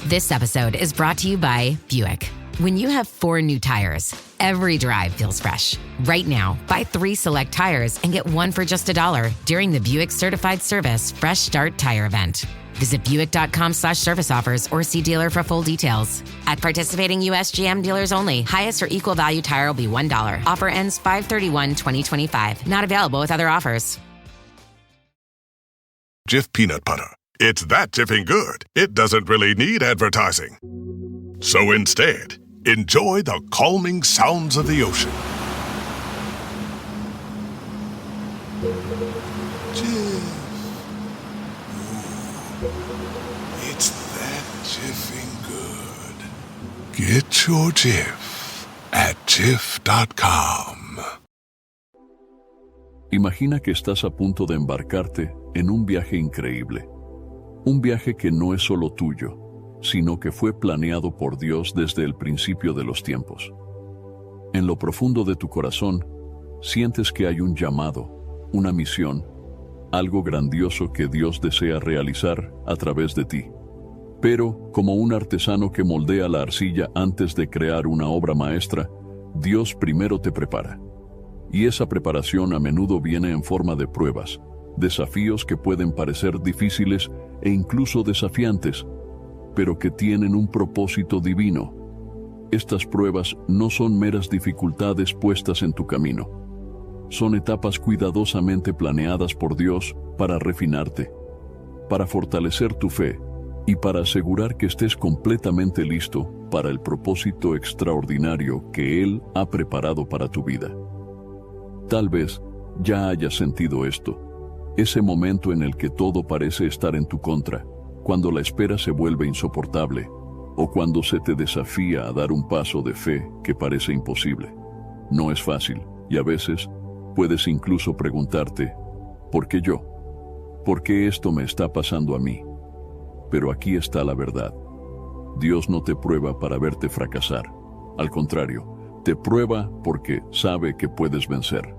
This episode is brought to you by Buick. When you have 4 new tires, every drive feels fresh. Right now, buy 3 select tires and get 1 for just $1 during the Buick Certified Service Fresh Start Tire Event. Visit Buick.com/service offers or see dealer for full details. At participating U.S. GM dealers only. Highest or equal value tire will be $1. Offer ends 5/31/2025. Not available with other offers. Jif peanut butter. It's that Jiffing good, it doesn't really need advertising. So instead, enjoy the calming sounds of the ocean. Jif. Ooh, it's that Jiffing good. Get your Jif at Jif.com. Imagina que estás a punto de embarcarte en un viaje increíble. Un viaje que no es solo tuyo, sino que fue planeado por Dios desde el principio de los tiempos. En lo profundo de tu corazón, sientes que hay un llamado, una misión, algo grandioso que Dios desea realizar a través de ti. Pero, como un artesano que moldea la arcilla antes de crear una obra maestra, Dios primero te prepara. Y esa preparación a menudo viene en forma de pruebas, desafíos que pueden parecer difíciles e incluso desafiantes, pero que tienen un propósito divino. Estas pruebas no son meras dificultades puestas en tu camino. Son etapas cuidadosamente planeadas por Dios para refinarte, para fortalecer tu fe y para asegurar que estés completamente listo para el propósito extraordinario que Él ha preparado para tu vida. Tal vez ya hayas sentido esto, ese momento en el que todo parece estar en tu contra, cuando la espera se vuelve insoportable, o cuando se te desafía a dar un paso de fe que parece imposible. No es fácil, y a veces puedes incluso preguntarte, ¿por qué yo? ¿Por qué esto me está pasando a mí? Pero aquí está la verdad. Dios no te prueba para verte fracasar. Al contrario, te prueba porque sabe que puedes vencer.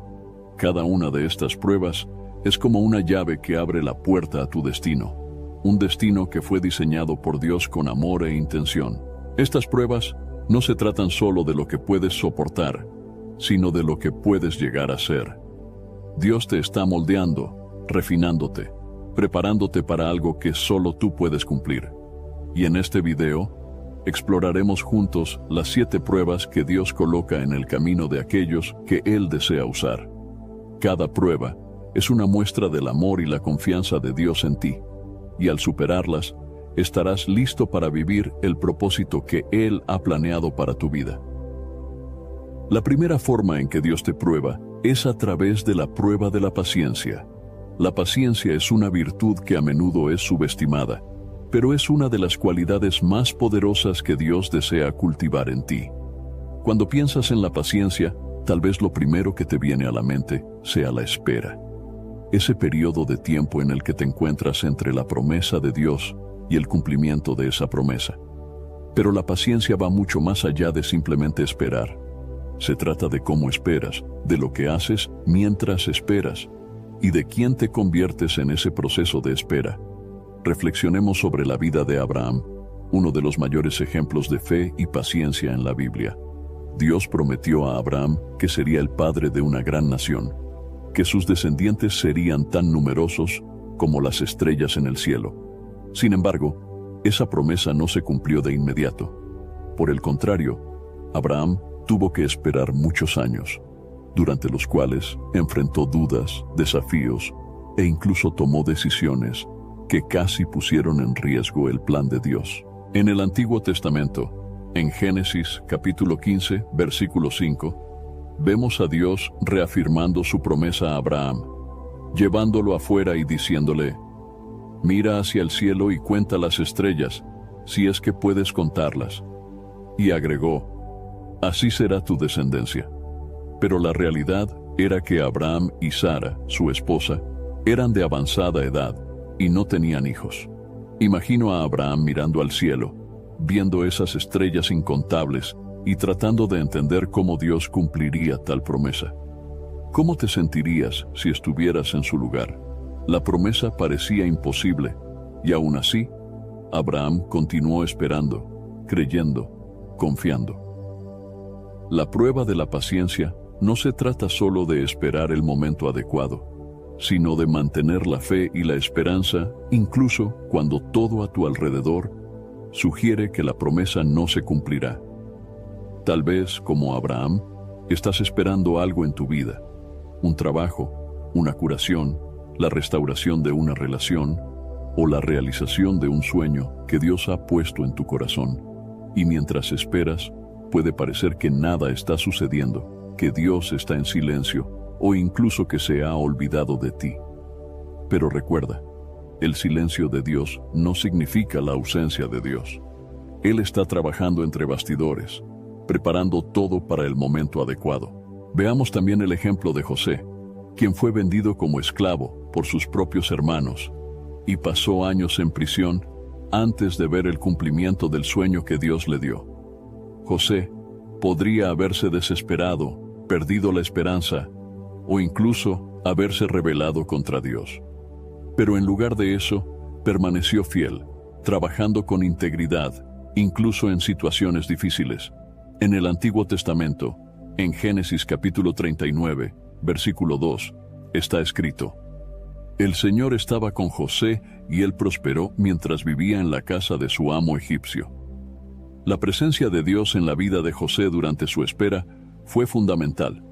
Cada una de estas pruebas es como una llave que abre la puerta a tu destino. Un destino que fue diseñado por Dios con amor e intención. Estas pruebas no se tratan solo de lo que puedes soportar, sino de lo que puedes llegar a ser. Dios te está moldeando, refinándote, preparándote para algo que solo tú puedes cumplir. Y en este video, exploraremos juntos las 7 pruebas que Dios coloca en el camino de aquellos que Él desea usar. Cada prueba es una muestra del amor y la confianza de Dios en ti, y al superarlas, estarás listo para vivir el propósito que Él ha planeado para tu vida. La primera forma en que Dios te prueba es a través de la prueba de la paciencia. La paciencia es una virtud que a menudo es subestimada, pero es una de las cualidades más poderosas que Dios desea cultivar en ti. Cuando piensas en la paciencia, tal vez lo primero que te viene a la mente sea la espera. Ese periodo de tiempo en el que te encuentras entre la promesa de Dios y el cumplimiento de esa promesa. Pero la paciencia va mucho más allá de simplemente esperar. Se trata de cómo esperas, de lo que haces mientras esperas, y de quién te conviertes en ese proceso de espera. Reflexionemos sobre la vida de Abraham, uno de los mayores ejemplos de fe y paciencia en la Biblia. Dios prometió a Abraham que sería el padre de una gran nación, que sus descendientes serían tan numerosos como las estrellas en el cielo. Sin embargo, esa promesa no se cumplió de inmediato. Por el contrario, Abraham tuvo que esperar muchos años, durante los cuales enfrentó dudas, desafíos e incluso tomó decisiones que casi pusieron en riesgo el plan de Dios. En el Antiguo Testamento, en Génesis capítulo 15, versículo 5, vemos a Dios reafirmando su promesa a Abraham, llevándolo afuera y diciéndole: «Mira hacia el cielo y cuenta las estrellas, si es que puedes contarlas». Y agregó: «Así será tu descendencia». Pero la realidad era que Abraham y Sara, su esposa, eran de avanzada edad y no tenían hijos. Imagino a Abraham mirando al cielo, viendo esas estrellas incontables y tratando de entender cómo Dios cumpliría tal promesa. ¿Cómo te sentirías si estuvieras en su lugar? La promesa parecía imposible, y aún así, Abraham continuó esperando, creyendo, confiando. La prueba de la paciencia no se trata solo de esperar el momento adecuado, sino de mantener la fe y la esperanza incluso cuando todo a tu alrededor sugiere que la promesa no se cumplirá. Tal vez, como Abraham, estás esperando algo en tu vida, un trabajo, una curación, la restauración de una relación o la realización de un sueño que Dios ha puesto en tu corazón. Y mientras esperas, puede parecer que nada está sucediendo, que Dios está en silencio o incluso que se ha olvidado de ti. Pero recuerda, el silencio de Dios no significa la ausencia de Dios. Él está trabajando entre bastidores, preparando todo para el momento adecuado. Veamos también el ejemplo de José, quien fue vendido como esclavo por sus propios hermanos y pasó años en prisión antes de ver el cumplimiento del sueño que Dios le dio. José podría haberse desesperado, perdido la esperanza o incluso haberse rebelado contra Dios. Pero en lugar de eso, permaneció fiel, trabajando con integridad, incluso en situaciones difíciles. En el Antiguo Testamento, en Génesis capítulo 39, versículo 2, está escrito: El Señor estaba con José y él prosperó mientras vivía en la casa de su amo egipcio. La presencia de Dios en la vida de José durante su espera fue fundamental.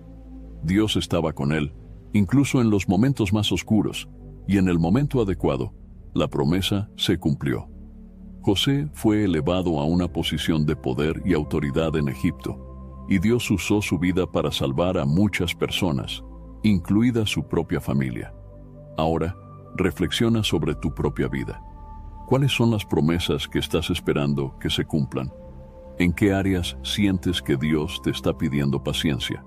Dios estaba con él, incluso en los momentos más oscuros, y en el momento adecuado, la promesa se cumplió. José fue elevado a una posición de poder y autoridad en Egipto, y Dios usó su vida para salvar a muchas personas, incluida su propia familia. Ahora, reflexiona sobre tu propia vida. ¿Cuáles son las promesas que estás esperando que se cumplan? ¿En qué áreas sientes que Dios te está pidiendo paciencia?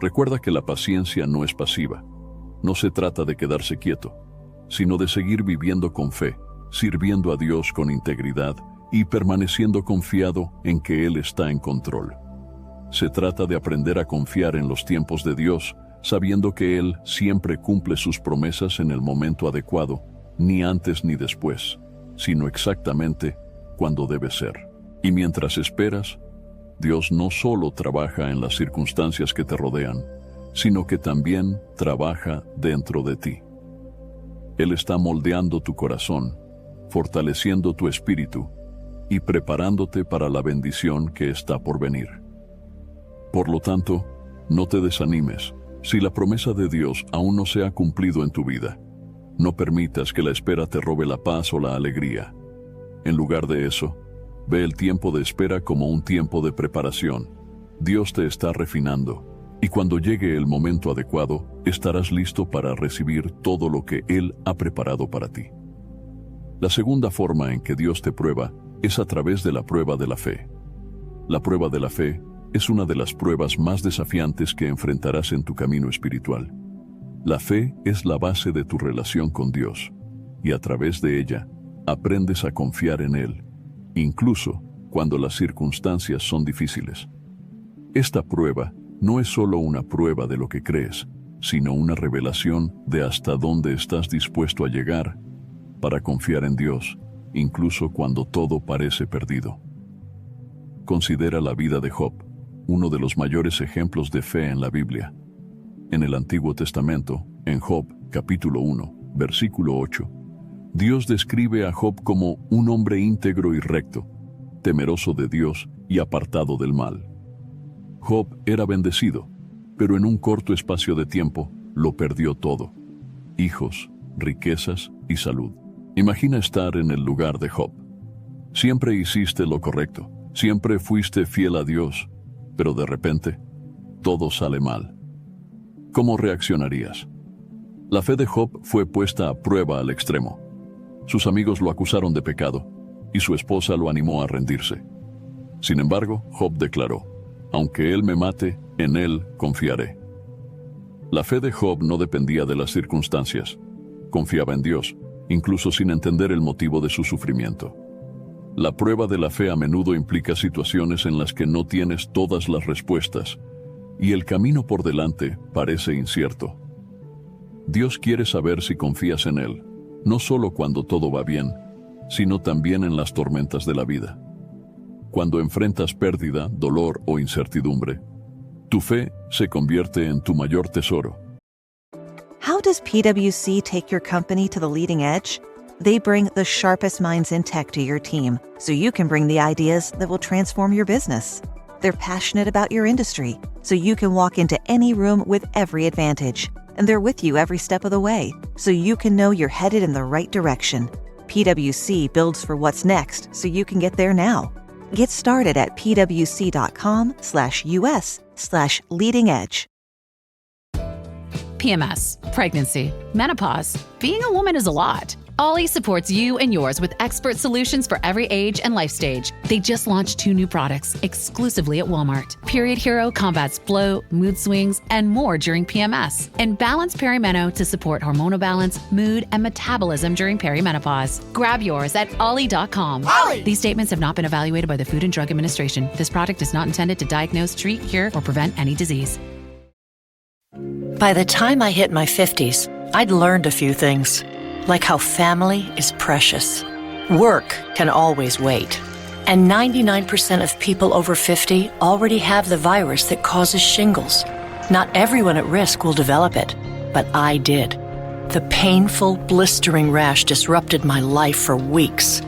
Recuerda que la paciencia no es pasiva. No se trata de quedarse quieto, sino de seguir viviendo con fe, sirviendo a Dios con integridad y permaneciendo confiado en que Él está en control. Se trata de aprender a confiar en los tiempos de Dios, sabiendo que Él siempre cumple sus promesas en el momento adecuado, ni antes ni después, sino exactamente cuando debe ser. Y mientras esperas, Dios no solo trabaja en las circunstancias que te rodean, sino que también trabaja dentro de ti. Él está moldeando tu corazón, fortaleciendo tu espíritu y preparándote para la bendición que está por venir. Por lo tanto, no te desanimes si la promesa de Dios aún no se ha cumplido en tu vida. No permitas que la espera te robe la paz o la alegría. En lugar de eso, ve el tiempo de espera como un tiempo de preparación. Dios te está refinando, y cuando llegue el momento adecuado, estarás listo para recibir todo lo que Él ha preparado para ti. La segunda forma en que Dios te prueba es a través de la prueba de la fe. La prueba de la fe es una de las pruebas más desafiantes que enfrentarás en tu camino espiritual. La fe es la base de tu relación con Dios, y a través de ella, aprendes a confiar en Él, incluso cuando las circunstancias son difíciles. Esta prueba no es solo una prueba de lo que crees, sino una revelación de hasta dónde estás dispuesto a llegar para confiar en Dios, incluso cuando todo parece perdido. Considera la vida de Job, uno de los mayores ejemplos de fe en la Biblia. En el Antiguo Testamento, en Job, capítulo 1, versículo 8, Dios describe a Job como un hombre íntegro y recto, temeroso de Dios y apartado del mal. Job era bendecido, pero en un corto espacio de tiempo lo perdió todo: hijos, riquezas y salud. Imagina estar en el lugar de Job. Siempre hiciste lo correcto, siempre fuiste fiel a Dios, pero de repente, todo sale mal. ¿Cómo reaccionarías? La fe de Job fue puesta a prueba al extremo. Sus amigos lo acusaron de pecado, y su esposa lo animó a rendirse. Sin embargo, Job declaró: aunque él me mate, en él confiaré. La fe de Job no dependía de las circunstancias. Confiaba en Dios, incluso sin entender el motivo de su sufrimiento. La prueba de la fe a menudo implica situaciones en las que no tienes todas las respuestas, y el camino por delante parece incierto. Dios quiere saber si confías en Él, no solo cuando todo va bien, sino también en las tormentas de la vida. Cuando enfrentas pérdida, dolor o incertidumbre, tu fe se convierte en tu mayor tesoro. How does PwC take your company to the leading edge? They bring the sharpest minds in tech to your team, so you can bring the ideas that will transform your business. They're passionate about your industry, so you can walk into any room with every advantage. And they're with you every step of the way, so you can know you're headed in the right direction. PwC builds for what's next, so you can get there now. Get started at pwc.com/us/leading edge. PMS, pregnancy, menopause. Being a woman is a lot. Ollie supports you and yours with expert solutions for every age and life stage. They just launched 2 new products exclusively at Walmart. Period Hero combats bloat, mood swings, and more during PMS. And Balance Perimeno to support hormonal balance, mood, and metabolism during perimenopause. Grab yours at ollie.com. Ollie! These statements have not been evaluated by the Food and Drug Administration. This product is not intended to diagnose, treat, cure, or prevent any disease. By the time I hit my 50s, I'd learned a few things, like how family is precious. Work can always wait. And 99% of people over 50 already have the virus that causes shingles. Not everyone at risk will develop it, but I did. The painful, blistering rash disrupted my life for weeks.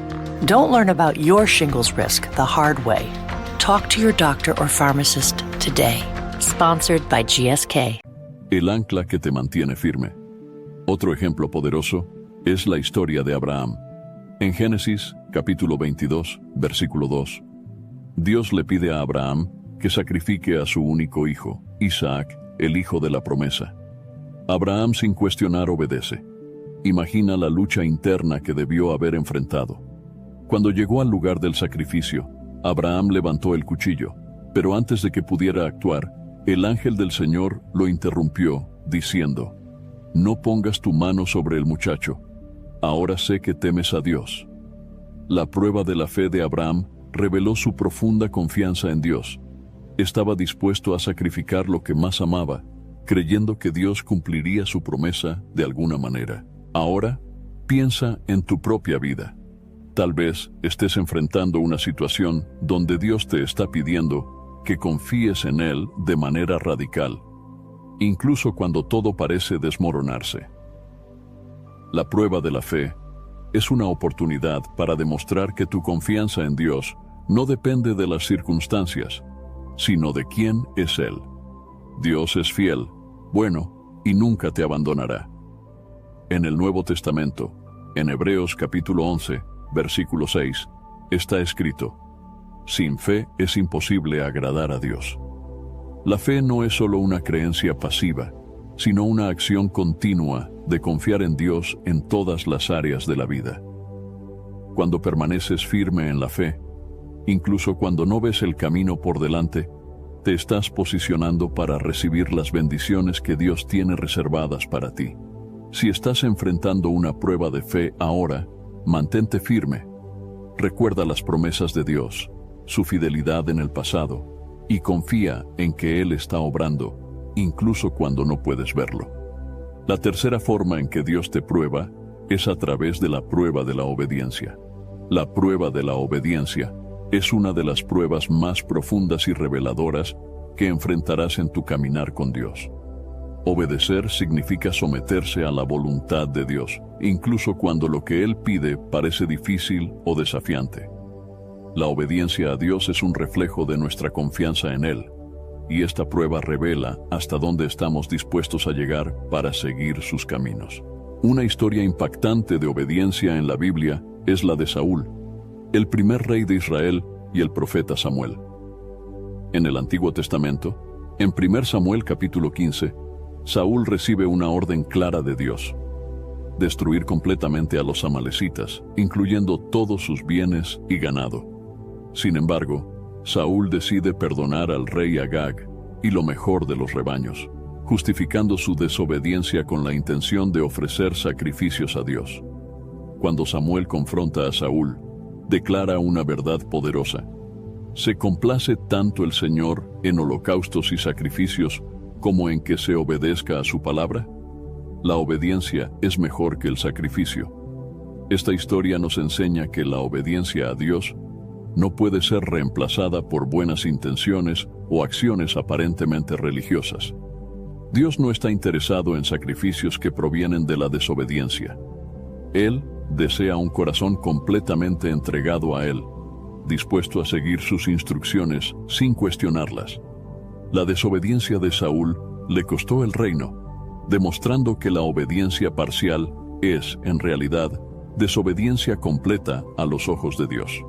Don't learn about your shingles risk the hard way. Talk to your doctor or pharmacist today. Sponsored by GSK. El ancla que te mantiene firme. Otro ejemplo poderoso es la historia de Abraham. En Génesis, capítulo 22, versículo 2, Dios le pide a Abraham que sacrifique a su único hijo, Isaac, el hijo de la promesa. Abraham, sin cuestionar, obedece. Imagina la lucha interna que debió haber enfrentado. Cuando llegó al lugar del sacrificio, Abraham levantó el cuchillo, pero antes de que pudiera actuar, el ángel del Señor lo interrumpió, diciendo: «No pongas tu mano sobre el muchacho. Ahora sé que temes a Dios». La prueba de la fe de Abraham reveló su profunda confianza en Dios. Estaba dispuesto a sacrificar lo que más amaba, creyendo que Dios cumpliría su promesa de alguna manera. Ahora, piensa en tu propia vida. Tal vez estés enfrentando una situación donde Dios te está pidiendo que confíes en Él de manera radical, incluso cuando todo parece desmoronarse. La prueba de la fe es una oportunidad para demostrar que tu confianza en Dios no depende de las circunstancias, sino de quién es Él. Dios es fiel, bueno, y nunca te abandonará. En el Nuevo Testamento, en Hebreos capítulo 11, versículo 6, está escrito: «Sin fe es imposible agradar a Dios». La fe no es solo una creencia pasiva, sino una acción continua de confiar en Dios en todas las áreas de la vida. Cuando permaneces firme en la fe, incluso cuando no ves el camino por delante, te estás posicionando para recibir las bendiciones que Dios tiene reservadas para ti. Si estás enfrentando una prueba de fe ahora, mantente firme. Recuerda las promesas de Dios, su fidelidad en el pasado, y confía en que Él está obrando, incluso cuando no puedes verlo. La tercera forma en que Dios te prueba es a través de la prueba de la obediencia. La prueba de la obediencia es una de las pruebas más profundas y reveladoras que enfrentarás en tu caminar con Dios. Obedecer significa someterse a la voluntad de Dios, incluso cuando lo que Él pide parece difícil o desafiante. La obediencia a Dios es un reflejo de nuestra confianza en Él, y esta prueba revela hasta dónde estamos dispuestos a llegar para seguir sus caminos. Una historia impactante de obediencia en la Biblia es la de Saúl, el primer rey de Israel y el profeta Samuel. En el Antiguo Testamento, en 1 Samuel capítulo 15, Saúl recibe una orden clara de Dios: destruir completamente a los amalecitas, incluyendo todos sus bienes y ganado. Sin embargo, Saúl decide perdonar al rey Agag y lo mejor de los rebaños, justificando su desobediencia con la intención de ofrecer sacrificios a Dios. Cuando Samuel confronta a Saúl, declara una verdad poderosa: ¿se complace tanto el Señor en holocaustos y sacrificios como en que se obedezca a su palabra? La obediencia es mejor que el sacrificio. Esta historia nos enseña que la obediencia a Dios no puede ser reemplazada por buenas intenciones o acciones aparentemente religiosas. Dios no está interesado en sacrificios que provienen de la desobediencia. Él desea un corazón completamente entregado a Él, dispuesto a seguir sus instrucciones sin cuestionarlas. La desobediencia de Saúl le costó el reino, demostrando que la obediencia parcial es, en realidad, desobediencia completa a los ojos de Dios.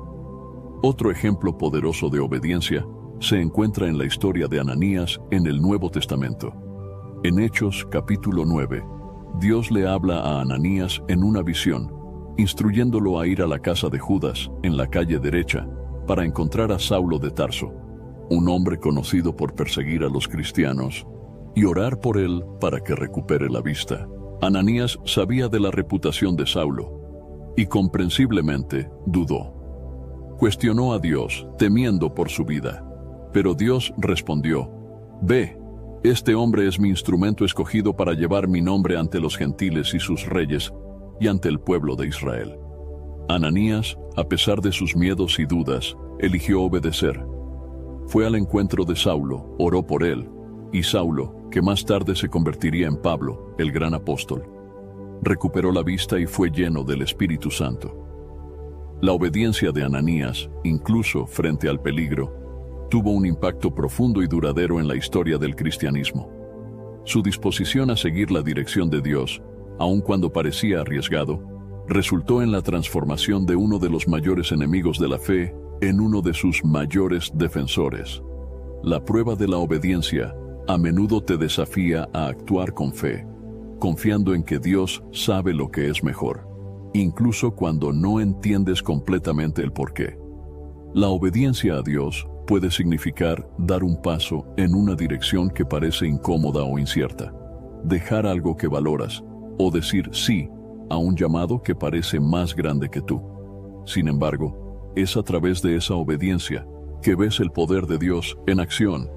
Otro ejemplo poderoso de obediencia se encuentra en la historia de Ananías en el Nuevo Testamento. En Hechos capítulo 9, Dios le habla a Ananías en una visión, instruyéndolo a ir a la casa de Judas, en la calle derecha, para encontrar a Saulo de Tarso, un hombre conocido por perseguir a los cristianos, y orar por él para que recupere la vista. Ananías sabía de la reputación de Saulo, y comprensiblemente dudó. Cuestionó a Dios, temiendo por su vida. Pero Dios respondió: «Ve, este hombre es mi instrumento escogido para llevar mi nombre ante los gentiles y sus reyes, y ante el pueblo de Israel». Ananías, a pesar de sus miedos y dudas, eligió obedecer. Fue al encuentro de Saulo, oró por él, y Saulo, que más tarde se convertiría en Pablo, el gran apóstol, recuperó la vista y fue lleno del Espíritu Santo. La obediencia de Ananías, incluso frente al peligro, tuvo un impacto profundo y duradero en la historia del cristianismo. Su disposición a seguir la dirección de Dios, aun cuando parecía arriesgado, resultó en la transformación de uno de los mayores enemigos de la fe en uno de sus mayores defensores. La prueba de la obediencia a menudo te desafía a actuar con fe, confiando en que Dios sabe lo que es mejor, incluso cuando no entiendes completamente el porqué. La obediencia a Dios puede significar dar un paso en una dirección que parece incómoda o incierta, dejar algo que valoras, o decir sí a un llamado que parece más grande que tú. Sin embargo, es a través de esa obediencia que ves el poder de Dios en acción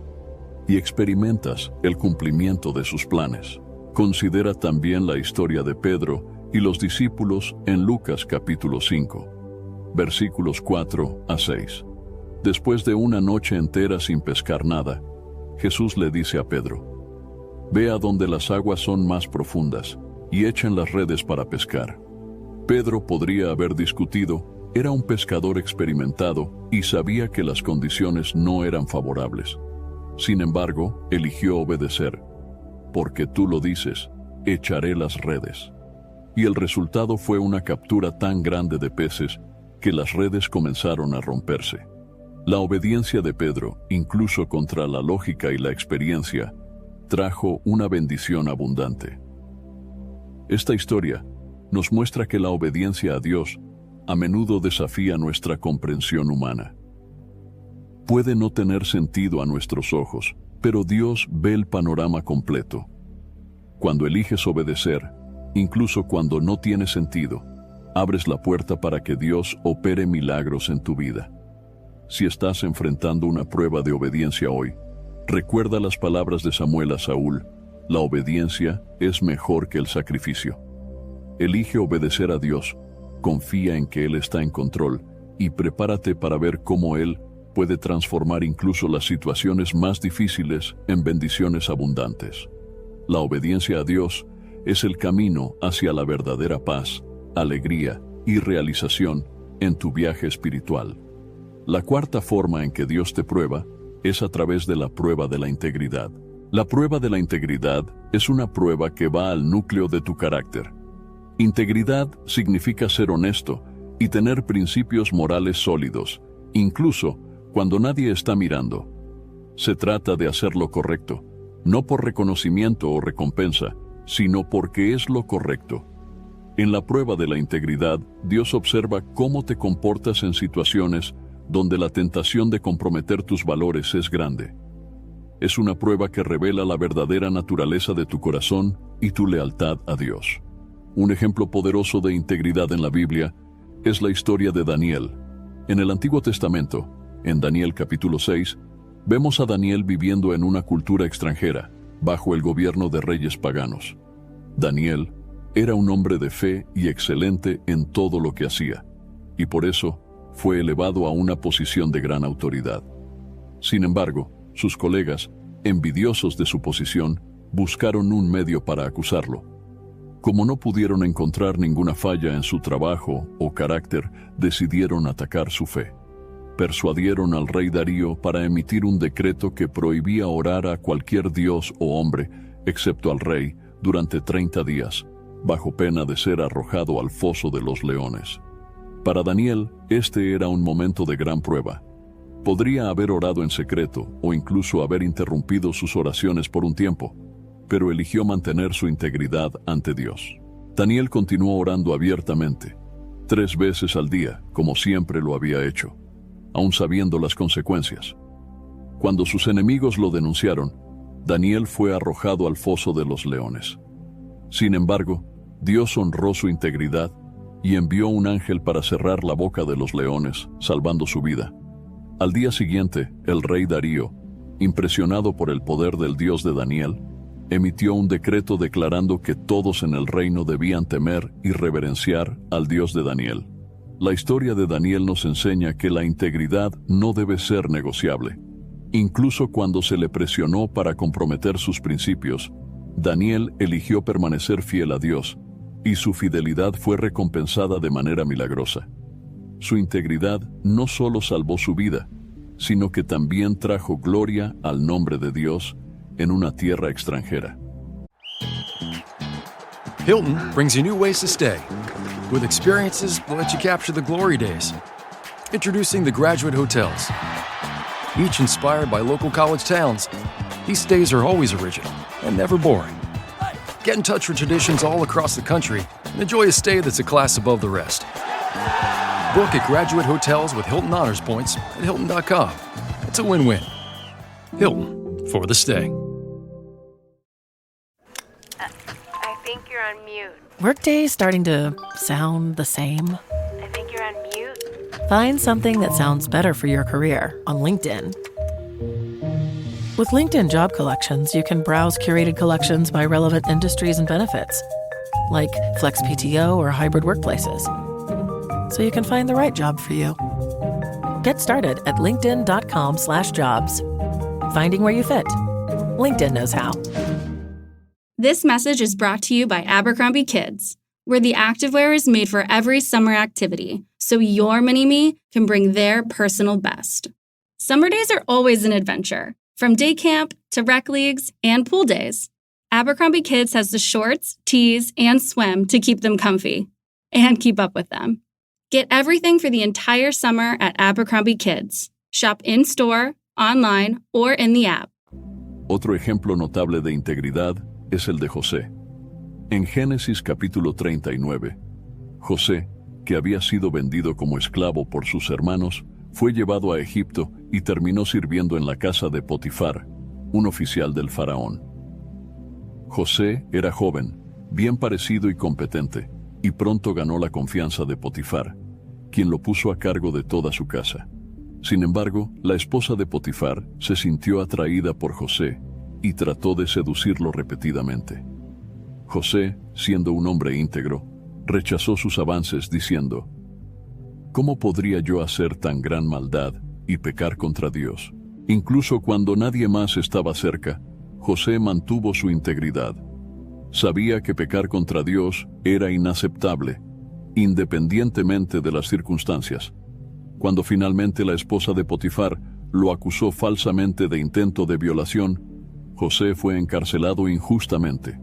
y experimentas el cumplimiento de sus planes. Considera también la historia de Pedro y los discípulos en Lucas capítulo 5, versículos 4 a 6. Después de una noche entera sin pescar nada, Jesús le dice a Pedro: «Ve a donde las aguas son más profundas y echen las redes para pescar». Pedro podría haber discutido, era un pescador experimentado y sabía que las condiciones no eran favorables. Sin embargo, eligió obedecer. «Porque tú lo dices, echaré las redes». Y el resultado fue una captura tan grande de peces que las redes comenzaron a romperse. La obediencia de Pedro, incluso contra la lógica y la experiencia, trajo una bendición abundante. Esta historia nos muestra que la obediencia a Dios a menudo desafía nuestra comprensión humana. Puede no tener sentido a nuestros ojos, pero Dios ve el panorama completo. Cuando eliges obedecer, incluso cuando no tiene sentido, abres la puerta para que Dios opere milagros en tu vida. Si estás enfrentando una prueba de obediencia hoy, recuerda las palabras de Samuel a Saúl: «La obediencia es mejor que el sacrificio». Elige obedecer a Dios, confía en que Él está en control y prepárate para ver cómo Él puede transformar incluso las situaciones más difíciles en bendiciones abundantes. La obediencia a Dios es el camino hacia la verdadera paz, alegría y realización en tu viaje espiritual. La cuarta forma en que Dios te prueba es a través de la prueba de la integridad. La prueba de la integridad es una prueba que va al núcleo de tu carácter. Integridad significa ser honesto y tener principios morales sólidos, incluso cuando nadie está mirando. Se trata de hacer lo correcto, no por reconocimiento o recompensa, sino porque es lo correcto. En la prueba de la integridad, Dios observa cómo te comportas en situaciones donde la tentación de comprometer tus valores es grande. Es una prueba que revela la verdadera naturaleza de tu corazón y tu lealtad a Dios. Un ejemplo poderoso de integridad en la Biblia es la historia de Daniel. En el Antiguo Testamento, en Daniel capítulo 6, vemos a Daniel viviendo en una cultura extranjera, bajo el gobierno de reyes paganos. Daniel, Era un hombre de fe y excelente en todo lo que hacía, y por eso fue elevado a una posición de gran autoridad. Sin embargo, sus colegas, envidiosos de su posición, buscaron un medio para acusarlo. Como no pudieron encontrar ninguna falla en su trabajo o carácter, decidieron atacar su fe. Persuadieron al rey Darío para emitir un decreto que prohibía orar a cualquier dios o hombre, excepto al rey, durante 30 días, bajo pena de ser arrojado al foso de los leones. Para Daniel, este era un momento de gran prueba. Podría haber orado en secreto o incluso haber interrumpido sus oraciones por un tiempo, pero eligió mantener su integridad ante Dios. Daniel continuó orando abiertamente, 3 veces al día, como siempre lo había hecho, aun sabiendo las consecuencias. Cuando sus enemigos lo denunciaron, Daniel fue arrojado al foso de los leones. Sin embargo, Dios honró su integridad y envió un ángel para cerrar la boca de los leones, salvando su vida. Al día siguiente, el rey Darío, impresionado por el poder del Dios de Daniel, emitió un decreto declarando que todos en el reino debían temer y reverenciar al Dios de Daniel. La historia de Daniel nos enseña que la integridad no debe ser negociable. Incluso cuando se le presionó para comprometer sus principios, Daniel eligió permanecer fiel a Dios, y su fidelidad fue recompensada de manera milagrosa. Su integridad no solo salvó su vida, sino que también trajo gloria al nombre de Dios en una tierra extranjera. Hilton brings you new ways to stay, with experiences that let you capture the glory days. Introducing the Graduate Hotels. Each inspired by local college towns, these stays are always original and never boring. Get in touch with traditions all across the country and enjoy a stay that's a class above the rest. Book at Graduate Hotels with Hilton Honors Points at Hilton.com. It's a win-win. Hilton, for the stay. I think you're on mute. Workday starting to sound the same? I think you're on mute. Find something that sounds better for your career on LinkedIn. With LinkedIn Job Collections, you can browse curated collections by relevant industries and benefits, like flex PTO or hybrid workplaces, so you can find the right job for you. Get started at linkedin.com/jobs. Finding where you fit. LinkedIn knows how. This message is brought to you by Abercrombie Kids, where the activewear is made for every summer activity, so your mini-me can bring their personal best. Summer days are always an adventure, from day camp to rec leagues and pool days. Abercrombie Kids has the shorts, tees, and swim to keep them comfy and keep up with them. Get everything for the entire summer at Abercrombie Kids. Shop in-store, online, or in the app. Otro ejemplo notable de integridad es el de José. En Génesis capítulo 39, José, que había sido vendido como esclavo por sus hermanos, fue llevado a Egipto y terminó sirviendo en la casa de Potifar, un oficial del faraón. José era joven, bien parecido y competente, y pronto ganó la confianza de Potifar, quien lo puso a cargo de toda su casa. Sin embargo, la esposa de Potifar se sintió atraída por José y trató de seducirlo repetidamente. José, siendo un hombre íntegro, rechazó sus avances diciendo: ¿cómo podría yo hacer tan gran maldad y pecar contra Dios? Incluso cuando nadie más estaba cerca, José mantuvo su integridad. Sabía que pecar contra Dios era inaceptable, independientemente de las circunstancias. Cuando finalmente la esposa de Potifar lo acusó falsamente de intento de violación, José fue encarcelado injustamente.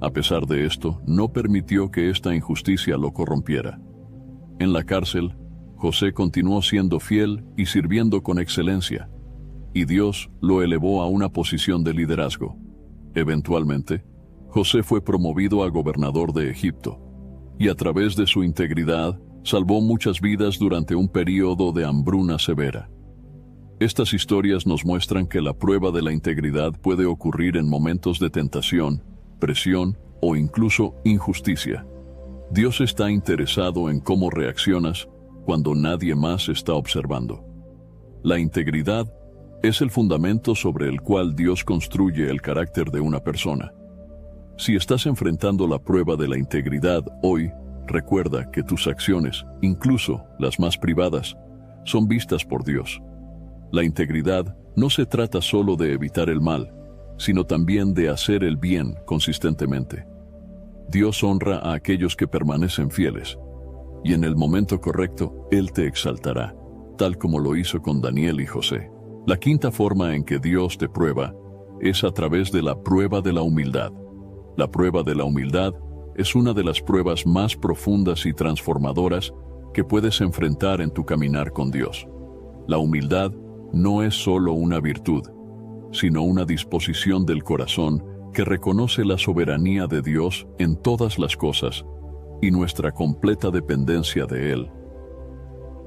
A pesar de esto, no permitió que esta injusticia lo corrompiera. En la cárcel, José continuó siendo fiel y sirviendo con excelencia, y Dios lo elevó a una posición de liderazgo. Eventualmente, José fue promovido a gobernador de Egipto, y a través de su integridad salvó muchas vidas durante un período de hambruna severa. Estas historias nos muestran que la prueba de la integridad puede ocurrir en momentos de tentación, presión o incluso injusticia. Dios está interesado en cómo reaccionas cuando nadie más está observando. La integridad es el fundamento sobre el cual Dios construye el carácter de una persona. Si estás enfrentando la prueba de la integridad hoy, recuerda que tus acciones, incluso las más privadas, son vistas por Dios. La integridad no se trata solo de evitar el mal, sino también de hacer el bien consistentemente. Dios honra a aquellos que permanecen fieles, y en el momento correcto, Él te exaltará, tal como lo hizo con Daniel y José. La quinta forma en que Dios te prueba es a través de la prueba de la humildad. La prueba de la humildad es una de las pruebas más profundas y transformadoras que puedes enfrentar en tu caminar con Dios. La humildad no es solo una virtud, sino una disposición del corazón que reconoce la soberanía de Dios en todas las cosas y nuestra completa dependencia de Él.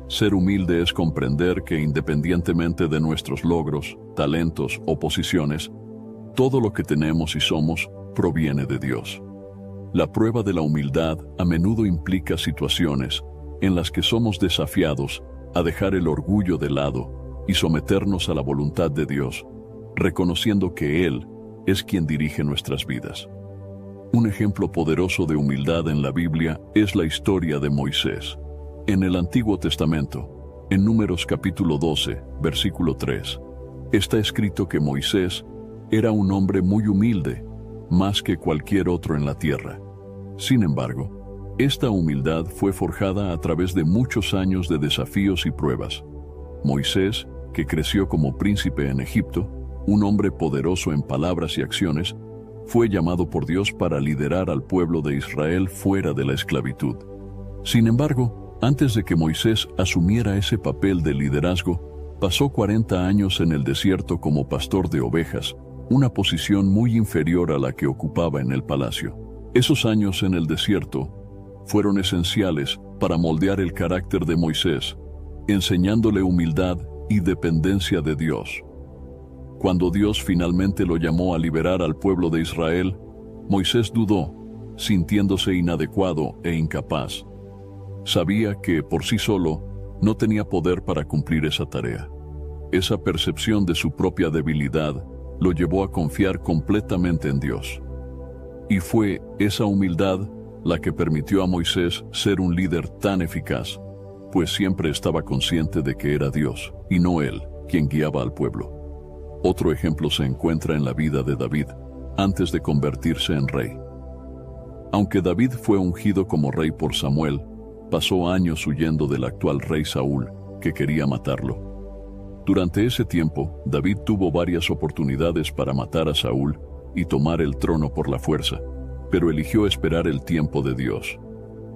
Ser humilde es comprender que independientemente de nuestros logros, talentos o posiciones, todo lo que tenemos y somos proviene de Dios. La prueba de la humildad a menudo implica situaciones en las que somos desafiados a dejar el orgullo de lado y someternos a la voluntad de Dios, reconociendo que Él es quien dirige nuestras vidas. Un ejemplo poderoso de humildad en la Biblia es la historia de Moisés. En el Antiguo Testamento, en Números capítulo 12, versículo 3, está escrito que Moisés era un hombre muy humilde, más que cualquier otro en la tierra. Sin embargo, esta humildad fue forjada a través de muchos años de desafíos y pruebas. Moisés, que creció como príncipe en Egipto, un hombre poderoso en palabras y acciones, fue llamado por Dios para liderar al pueblo de Israel fuera de la esclavitud. Sin embargo, antes de que Moisés asumiera ese papel de liderazgo, pasó 40 años en el desierto como pastor de ovejas, una posición muy inferior a la que ocupaba en el palacio. Esos años en el desierto fueron esenciales para moldear el carácter de Moisés, enseñándole humildad y dependencia de Dios. Cuando Dios finalmente lo llamó a liberar al pueblo de Israel, Moisés dudó, sintiéndose inadecuado e incapaz. Sabía que, por sí solo, no tenía poder para cumplir esa tarea. Esa percepción de su propia debilidad lo llevó a confiar completamente en Dios. Y fue esa humildad la que permitió a Moisés ser un líder tan eficaz, pues siempre estaba consciente de que era Dios, y no él, quien guiaba al pueblo. Otro ejemplo se encuentra en la vida de David, antes de convertirse en rey. Aunque David fue ungido como rey por Samuel, pasó años huyendo del actual rey Saúl, que quería matarlo. Durante ese tiempo, David tuvo varias oportunidades para matar a Saúl y tomar el trono por la fuerza, pero eligió esperar el tiempo de Dios.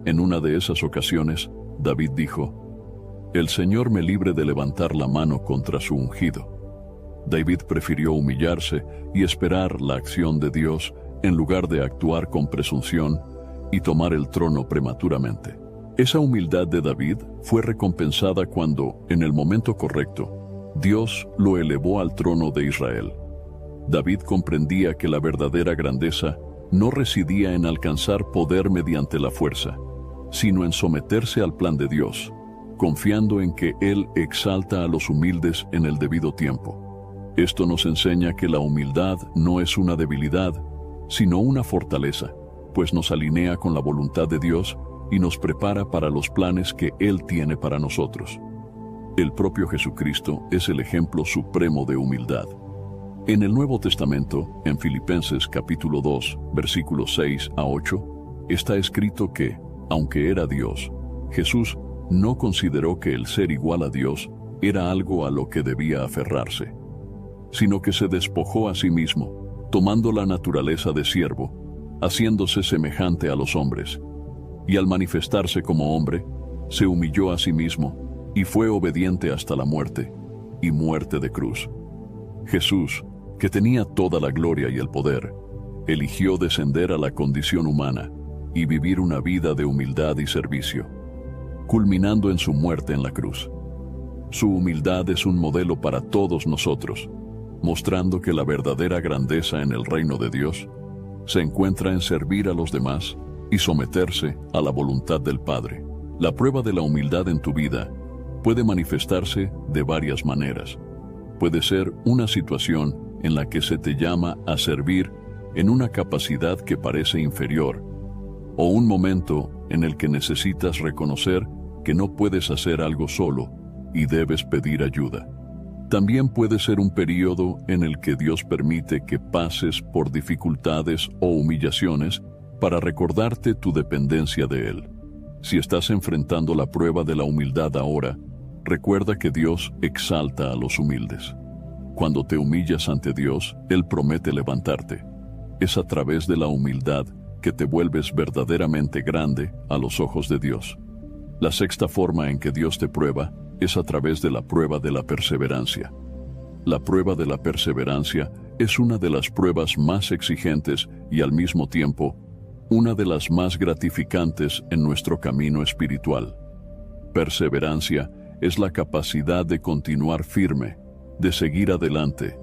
En una de esas ocasiones, David dijo: «El Señor me libre de levantar la mano contra su ungido». David prefirió humillarse y esperar la acción de Dios en lugar de actuar con presunción y tomar el trono prematuramente. Esa humildad de David fue recompensada cuando, en el momento correcto, Dios lo elevó al trono de Israel. David comprendía que la verdadera grandeza no residía en alcanzar poder mediante la fuerza, sino en someterse al plan de Dios, confiando en que Él exalta a los humildes en el debido tiempo. Esto nos enseña que la humildad no es una debilidad, sino una fortaleza, pues nos alinea con la voluntad de Dios y nos prepara para los planes que Él tiene para nosotros. El propio Jesucristo es el ejemplo supremo de humildad. En el Nuevo Testamento, en Filipenses capítulo 2, versículos 6 a 8, está escrito que, aunque era Dios, Jesús no consideró que el ser igual a Dios era algo a lo que debía aferrarse, sino que se despojó a sí mismo, tomando la naturaleza de siervo, haciéndose semejante a los hombres, y al manifestarse como hombre, se humilló a sí mismo y fue obediente hasta la muerte, y muerte de cruz. Jesús, que tenía toda la gloria y el poder, eligió descender a la condición humana y vivir una vida de humildad y servicio, culminando en su muerte en la cruz. Su humildad es un modelo para todos nosotros, mostrando que la verdadera grandeza en el reino de Dios se encuentra en servir a los demás y someterse a la voluntad del Padre. La prueba de la humildad en tu vida puede manifestarse de varias maneras. Puede ser una situación en la que se te llama a servir en una capacidad que parece inferior, o un momento en el que necesitas reconocer que no puedes hacer algo solo y debes pedir ayuda. También puede ser un periodo en el que Dios permite que pases por dificultades o humillaciones para recordarte tu dependencia de Él. Si estás enfrentando la prueba de la humildad ahora, recuerda que Dios exalta a los humildes. Cuando te humillas ante Dios, Él promete levantarte. Es a través de la humildad que te vuelves verdaderamente grande a los ojos de Dios. La sexta forma en que Dios te prueba es a través de la prueba de la perseverancia. La prueba de la perseverancia es una de las pruebas más exigentes y al mismo tiempo una de las más gratificantes en nuestro camino espiritual. Perseverancia es la capacidad de continuar firme, de seguir adelante,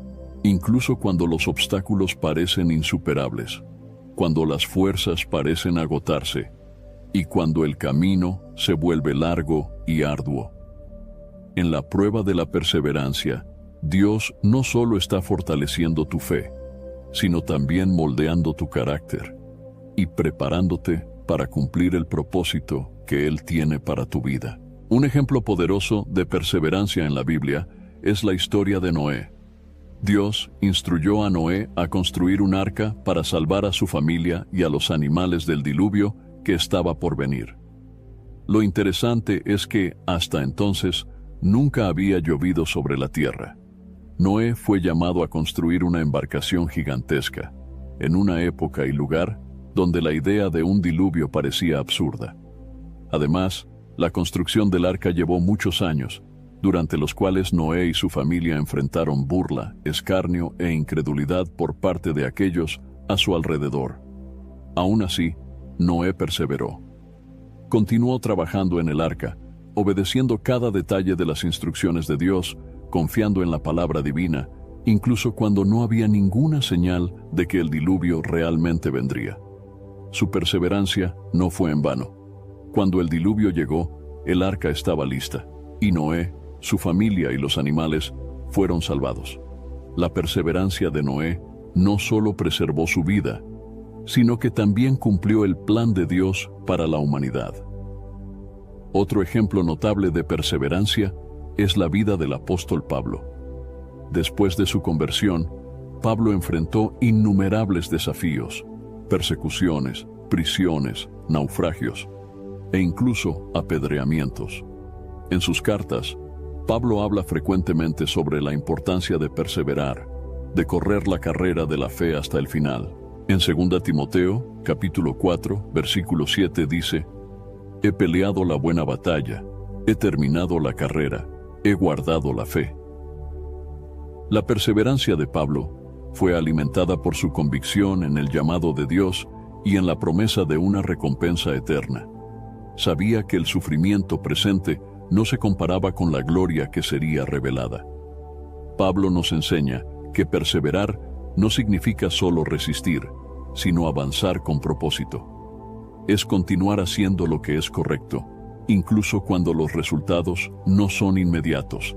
incluso cuando los obstáculos parecen insuperables, cuando las fuerzas parecen agotarse y cuando el camino se vuelve largo y arduo. En la prueba de la perseverancia, Dios no solo está fortaleciendo tu fe, sino también moldeando tu carácter y preparándote para cumplir el propósito que Él tiene para tu vida. Un ejemplo poderoso de perseverancia en la Biblia es la historia de Noé. Dios instruyó a Noé a construir un arca para salvar a su familia y a los animales del diluvio que estaba por venir. Lo interesante es que, hasta entonces, nunca había llovido sobre la tierra. Noé fue llamado a construir una embarcación gigantesca, en una época y lugar donde la idea de un diluvio parecía absurda. Además, la construcción del arca llevó muchos años, durante los cuales Noé y su familia enfrentaron burla, escarnio e incredulidad por parte de aquellos a su alrededor. Aún así, Noé perseveró. Continuó trabajando en el arca, obedeciendo cada detalle de las instrucciones de Dios, confiando en la palabra divina, incluso cuando no había ninguna señal de que el diluvio realmente vendría. Su perseverancia no fue en vano. Cuando el diluvio llegó, el arca estaba lista, y Noé, su familia y los animales fueron salvados. La perseverancia de Noé no solo preservó su vida, sino que también cumplió el plan de Dios para la humanidad. Otro ejemplo notable de perseverancia es la vida del apóstol Pablo. Después de su conversión, Pablo enfrentó innumerables desafíos, persecuciones, prisiones, naufragios e incluso apedreamientos. En sus cartas, Pablo habla frecuentemente sobre la importancia de perseverar, de correr la carrera de la fe hasta el final. En 2 Timoteo, capítulo 4, versículo 7 dice: «He peleado la buena batalla, he terminado la carrera, he guardado la fe». La perseverancia de Pablo fue alimentada por su convicción en el llamado de Dios y en la promesa de una recompensa eterna. Sabía que el sufrimiento presente no se comparaba con la gloria que sería revelada. Pablo nos enseña que perseverar no significa solo resistir, sino avanzar con propósito. Es continuar haciendo lo que es correcto, incluso cuando los resultados no son inmediatos,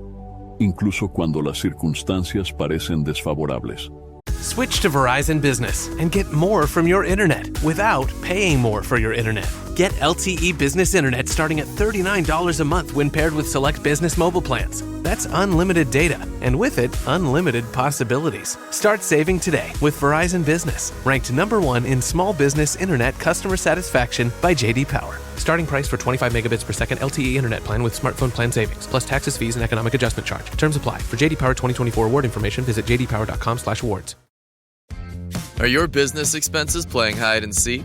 incluso cuando las circunstancias parecen desfavorables. Switch to Verizon Business and get more from your internet without paying more for your internet. Get LTE Business Internet starting at $39 a month when paired with select business mobile plans. That's unlimited data, and with it, unlimited possibilities. Start saving today with Verizon Business, ranked #1 in small business internet customer satisfaction by J.D. Power. Starting price for 25 megabits per second LTE internet plan with smartphone plan savings, plus taxes, fees, and economic adjustment charge. Terms apply. For J.D. Power 2024 award information, visit jdpower.com/awards. Are your business expenses playing hide and seek?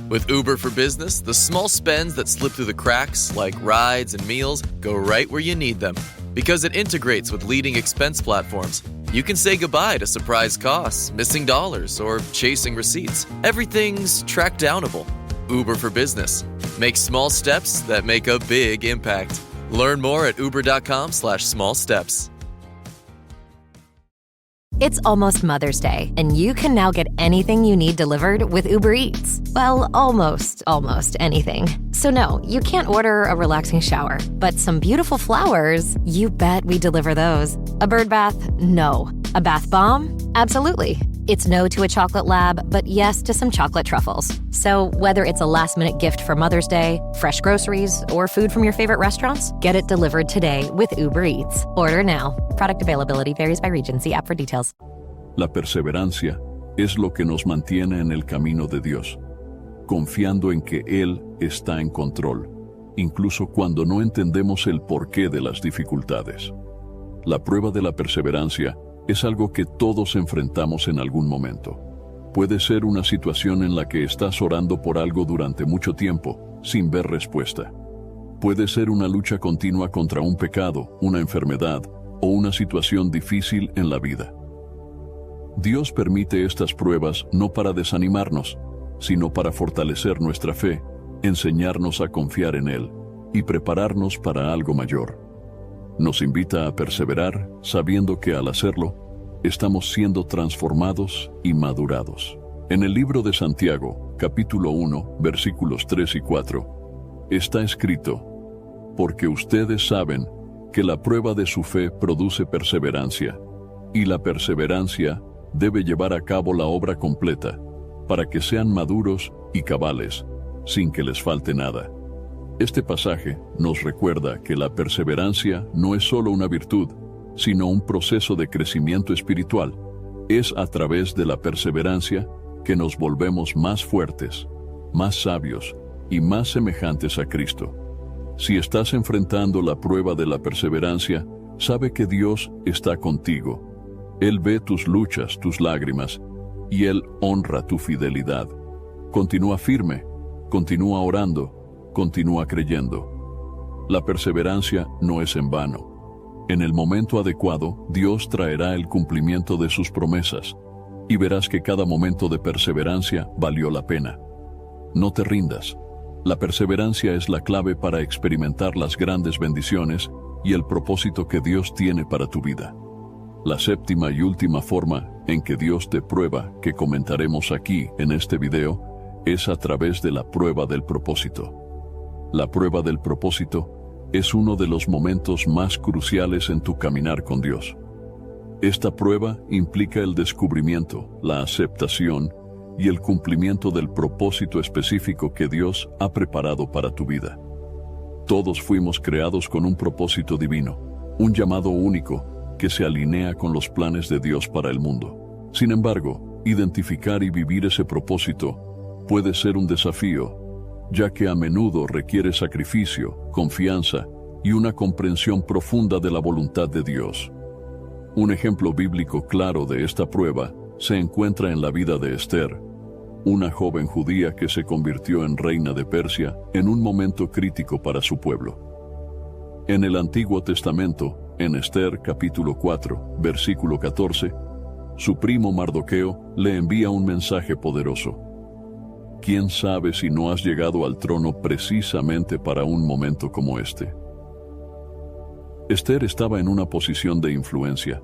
With Uber for Business, the small spends that slip through the cracks, like rides and meals, go right where you need them. Because it integrates with leading expense platforms, you can say goodbye to surprise costs, missing dollars, or chasing receipts. Everything's track-downable. Uber for Business. Make small steps that make a big impact. Learn more at uber.com/small steps. It's almost Mother's Day, and you can now get anything you need delivered with Uber Eats. Well, almost anything. So no, you can't order a relaxing shower, but some beautiful flowers, you bet we deliver those. A bird bath? No. A bath bomb? Absolutely. It's no to a chocolate lab, but yes to some chocolate truffles. So whether it's a last-minute gift for Mother's Day, fresh groceries, or food from your favorite restaurants, get it delivered today with Uber Eats. Order now. Product availability varies by region. See app for details. La perseverancia es lo que nos mantiene en el camino de Dios, confiando en que Él está en control, incluso cuando no entendemos el porqué de las dificultades. La prueba de la perseverancia es algo que todos enfrentamos en algún momento. Puede ser una situación en la que estás orando por algo durante mucho tiempo, sin ver respuesta. Puede ser una lucha continua contra un pecado, una enfermedad o una situación difícil en la vida. Dios permite estas pruebas no para desanimarnos, sino para fortalecer nuestra fe, enseñarnos a confiar en Él y prepararnos para algo mayor. Nos invita a perseverar sabiendo que al hacerlo, estamos siendo transformados y madurados. En el libro de Santiago, capítulo 1, versículos 3 y 4, está escrito: porque ustedes saben que la prueba de su fe produce perseverancia, y la perseverancia debe llevar a cabo la obra completa, para que sean maduros y cabales, sin que les falte nada. Este pasaje nos recuerda que la perseverancia no es solo una virtud, sino un proceso de crecimiento espiritual. Es a través de la perseverancia que nos volvemos más fuertes, más sabios y más semejantes a Cristo. Si estás enfrentando la prueba de la perseverancia, sabe que Dios está contigo. Él ve tus luchas, tus lágrimas, y Él honra tu fidelidad. Continúa firme, continúa orando, continúa creyendo. La perseverancia no es en vano. En el momento adecuado, Dios traerá el cumplimiento de sus promesas, y verás que cada momento de perseverancia valió la pena. No te rindas. La perseverancia es la clave para experimentar las grandes bendiciones y el propósito que Dios tiene para tu vida. La séptima y última forma en que Dios te prueba, que comentaremos aquí en este video, es a través de la prueba del propósito. La prueba del propósito es uno de los momentos más cruciales en tu caminar con Dios. Esta prueba implica el descubrimiento, la aceptación y el cumplimiento del propósito específico que Dios ha preparado para tu vida. Todos fuimos creados con un propósito divino, un llamado único que se alinea con los planes de Dios para el mundo. Sin embargo, identificar y vivir ese propósito puede ser un desafío, ya que a menudo requiere sacrificio, confianza y una comprensión profunda de la voluntad de Dios. Un ejemplo bíblico claro de esta prueba se encuentra en la vida de Esther, una joven judía que se convirtió en reina de Persia en un momento crítico para su pueblo. En el Antiguo Testamento, en Esther capítulo 4, versículo 14, su primo Mardoqueo le envía un mensaje poderoso. ¿Quién sabe si no has llegado al trono precisamente para un momento como este? Esther estaba en una posición de influencia,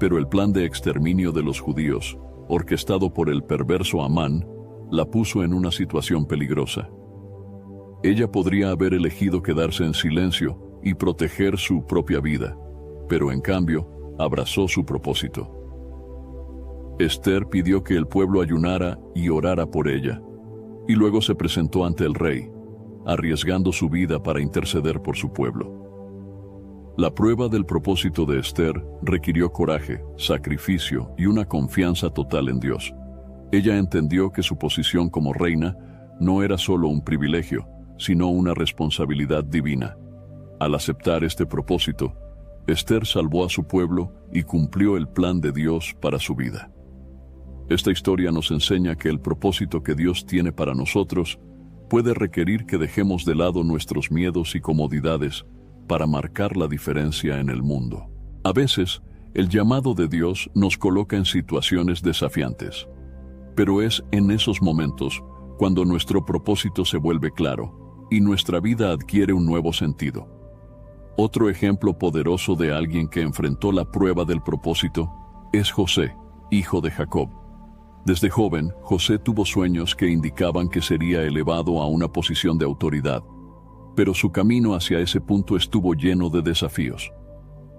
pero el plan de exterminio de los judíos, orquestado por el perverso Amán, la puso en una situación peligrosa. Ella podría haber elegido quedarse en silencio y proteger su propia vida, pero en cambio abrazó su propósito. Esther pidió que el pueblo ayunara y orara por ella, y luego se presentó ante el rey, arriesgando su vida para interceder por su pueblo. La prueba del propósito de Esther requirió coraje, sacrificio y una confianza total en Dios. Ella entendió que su posición como reina no era solo un privilegio, sino una responsabilidad divina. Al aceptar este propósito, Esther salvó a su pueblo y cumplió el plan de Dios para su vida. Esta historia nos enseña que el propósito que Dios tiene para nosotros puede requerir que dejemos de lado nuestros miedos y comodidades para marcar la diferencia en el mundo. A veces, el llamado de Dios nos coloca en situaciones desafiantes, pero es en esos momentos cuando nuestro propósito se vuelve claro y nuestra vida adquiere un nuevo sentido. Otro ejemplo poderoso de alguien que enfrentó la prueba del propósito es José, hijo de Jacob. Desde joven, José tuvo sueños que indicaban que sería elevado a una posición de autoridad, pero su camino hacia ese punto estuvo lleno de desafíos.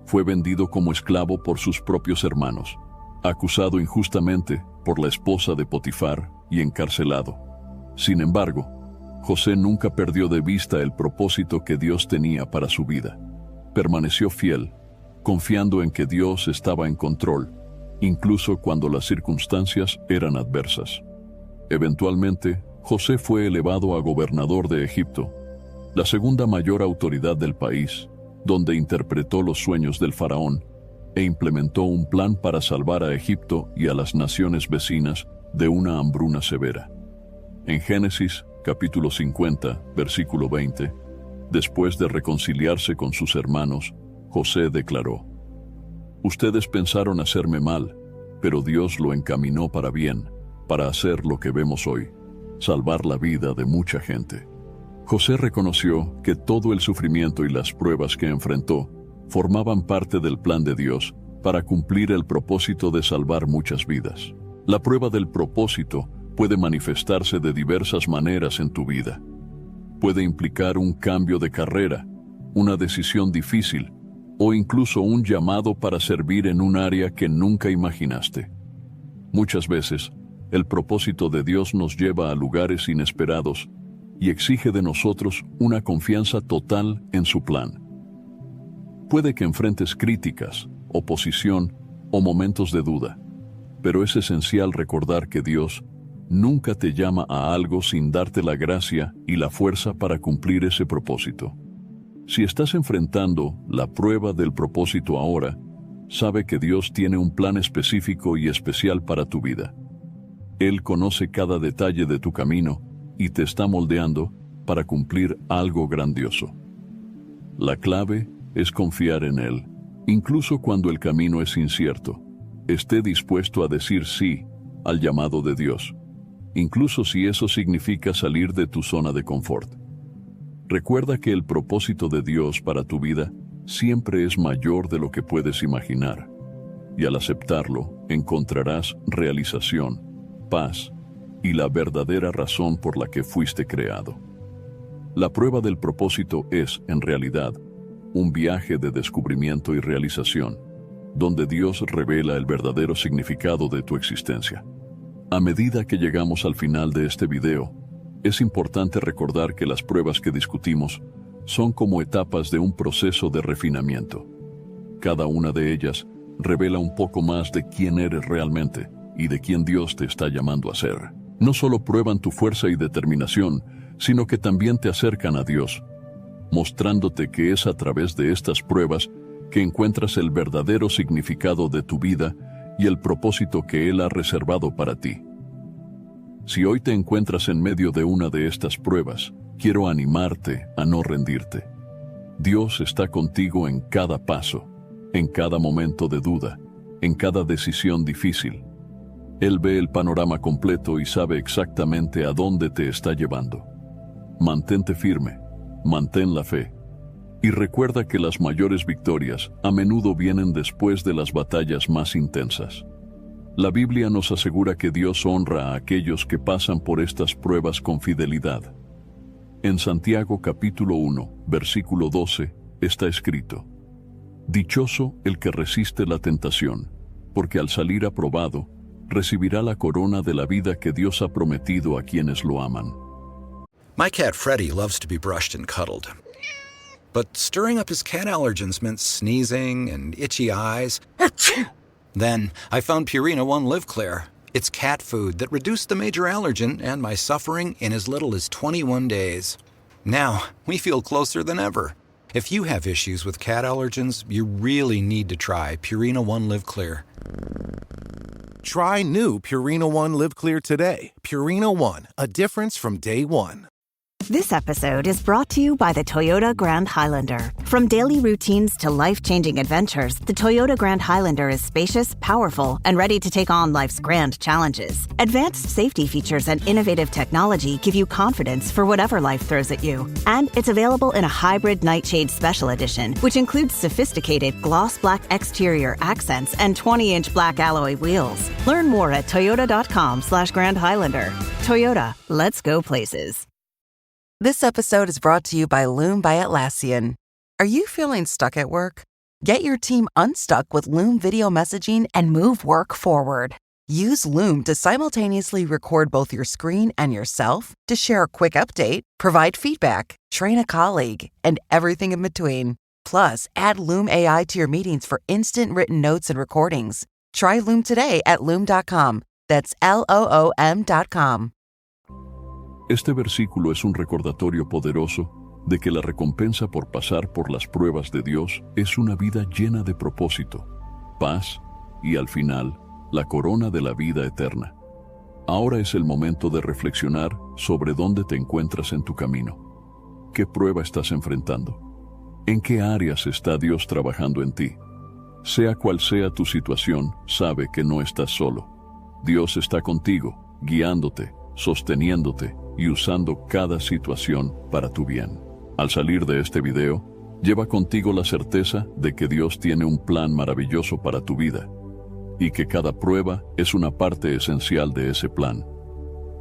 Fue vendido como esclavo por sus propios hermanos, acusado injustamente por la esposa de Potifar y encarcelado. Sin embargo, José nunca perdió de vista el propósito que Dios tenía para su vida. Permaneció fiel, confiando en que Dios estaba en control, incluso cuando las circunstancias eran adversas. Eventualmente, José fue elevado a gobernador de Egipto, la segunda mayor autoridad del país, donde interpretó los sueños del faraón e implementó un plan para salvar a Egipto y a las naciones vecinas de una hambruna severa. En Génesis, capítulo 50, versículo 20, después de reconciliarse con sus hermanos, José declaró: «Ustedes pensaron hacerme mal, pero Dios lo encaminó para bien, para hacer lo que vemos hoy, salvar la vida de mucha gente». José reconoció que todo el sufrimiento y las pruebas que enfrentó formaban parte del plan de Dios para cumplir el propósito de salvar muchas vidas. La prueba del propósito puede manifestarse de diversas maneras en tu vida. Puede implicar un cambio de carrera, una decisión difícil o incluso un llamado para servir en un área que nunca imaginaste. Muchas veces, el propósito de Dios nos lleva a lugares inesperados y exige de nosotros una confianza total en su plan. Puede que enfrentes críticas, oposición o momentos de duda, pero es esencial recordar que Dios nunca te llama a algo sin darte la gracia y la fuerza para cumplir ese propósito. Si estás enfrentando la prueba del propósito ahora, sabe que Dios tiene un plan específico y especial para tu vida. Él conoce cada detalle de tu camino y te está moldeando para cumplir algo grandioso. La clave es confiar en Él, incluso cuando el camino es incierto. Esté dispuesto a decir sí al llamado de Dios, incluso si eso significa salir de tu zona de confort. Recuerda que el propósito de Dios para tu vida siempre es mayor de lo que puedes imaginar, y al aceptarlo encontrarás realización, paz y la verdadera razón por la que fuiste creado. La prueba del propósito es, en realidad, un viaje de descubrimiento y realización, donde Dios revela el verdadero significado de tu existencia. A medida que llegamos al final de este video, es importante recordar que las pruebas que discutimos son como etapas de un proceso de refinamiento. Cada una de ellas revela un poco más de quién eres realmente y de quién Dios te está llamando a ser. No solo prueban tu fuerza y determinación, sino que también te acercan a Dios, mostrándote que es a través de estas pruebas que encuentras el verdadero significado de tu vida y el propósito que Él ha reservado para ti. Si hoy te encuentras en medio de una de estas pruebas, quiero animarte a no rendirte. Dios está contigo en cada paso, en cada momento de duda, en cada decisión difícil. Él ve el panorama completo y sabe exactamente a dónde te está llevando. Mantente firme, mantén la fe, y recuerda que las mayores victorias a menudo vienen después de las batallas más intensas. La Biblia nos asegura que Dios honra a aquellos que pasan por estas pruebas con fidelidad. En Santiago capítulo 1, versículo 12, está escrito: «Dichoso el que resiste la tentación, porque al salir aprobado, recibirá la corona de la vida que Dios ha prometido a quienes lo aman». My cat Freddie loves to be brushed and cuddled. But stirring up his cat allergens meant sneezing and itchy eyes. Then I found Purina One Live Clear. It's cat food that reduced the major allergen and my suffering in as little as 21 days. Now, we feel closer than ever. If you have issues with cat allergens, you really need to try Purina One Live Clear. Try new Purina One Live Clear today. Purina One, a difference from day one. This episode is brought to you by the Toyota Grand Highlander. From daily routines to life-changing adventures, the Toyota Grand Highlander is spacious, powerful, and ready to take on life's grand challenges. Advanced safety features and innovative technology give you confidence for whatever life throws at you. And it's available in a hybrid Nightshade Special Edition, which includes sophisticated gloss black exterior accents and 20-inch black alloy wheels. Learn more at toyota.com/Grand Highlander. Toyota, let's go places. This episode is brought to you by Loom by Atlassian. Are you feeling stuck at work? Get your team unstuck with Loom video messaging and move work forward. Use Loom to simultaneously record both your screen and yourself to share a quick update, provide feedback, train a colleague, and everything in between. Plus, add Loom AI to your meetings for instant written notes and recordings. Try Loom today at Loom.com. That's LOOM.com. Este versículo es un recordatorio poderoso de que la recompensa por pasar por las pruebas de Dios es una vida llena de propósito, paz y, al final, la corona de la vida eterna. Ahora es el momento de reflexionar sobre dónde te encuentras en tu camino. ¿Qué prueba estás enfrentando? ¿En qué áreas está Dios trabajando en ti? Sea cual sea tu situación, sabe que no estás solo. Dios está contigo, guiándote, sosteniéndote y usando cada situación para tu bien. Al salir de este video, lleva contigo la certeza de que Dios tiene un plan maravilloso para tu vida y que cada prueba es una parte esencial de ese plan.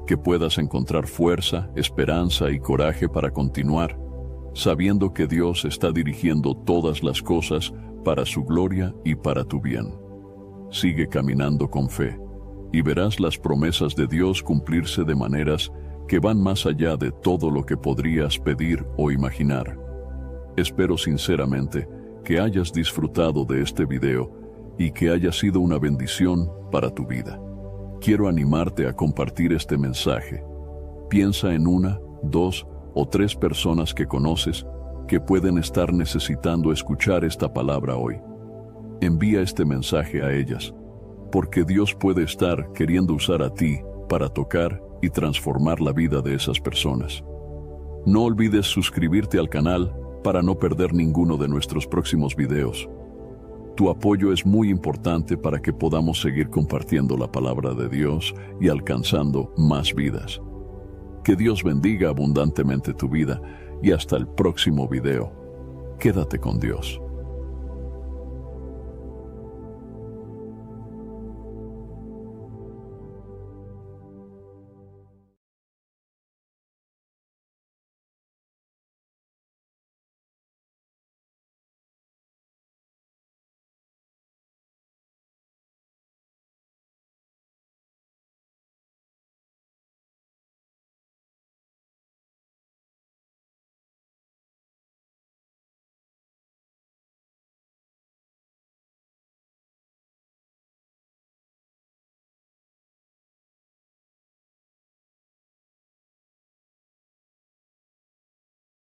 Que puedas encontrar fuerza, esperanza y coraje para continuar, sabiendo que Dios está dirigiendo todas las cosas para su gloria y para tu bien. Sigue caminando con fe y verás las promesas de Dios cumplirse de maneras que van más allá de todo lo que podrías pedir o imaginar. Espero sinceramente que hayas disfrutado de este video y que haya sido una bendición para tu vida. Quiero animarte a compartir este mensaje. Piensa en 1, 2 o 3 personas que conoces que pueden estar necesitando escuchar esta palabra hoy. Envía este mensaje a ellas, porque Dios puede estar queriendo usar a ti para tocar y transformar la vida de esas personas. No olvides suscribirte al canal para no perder ninguno de nuestros próximos videos. Tu apoyo es muy importante para que podamos seguir compartiendo la palabra de Dios y alcanzando más vidas. Que Dios bendiga abundantemente tu vida y hasta el próximo video. Quédate con Dios.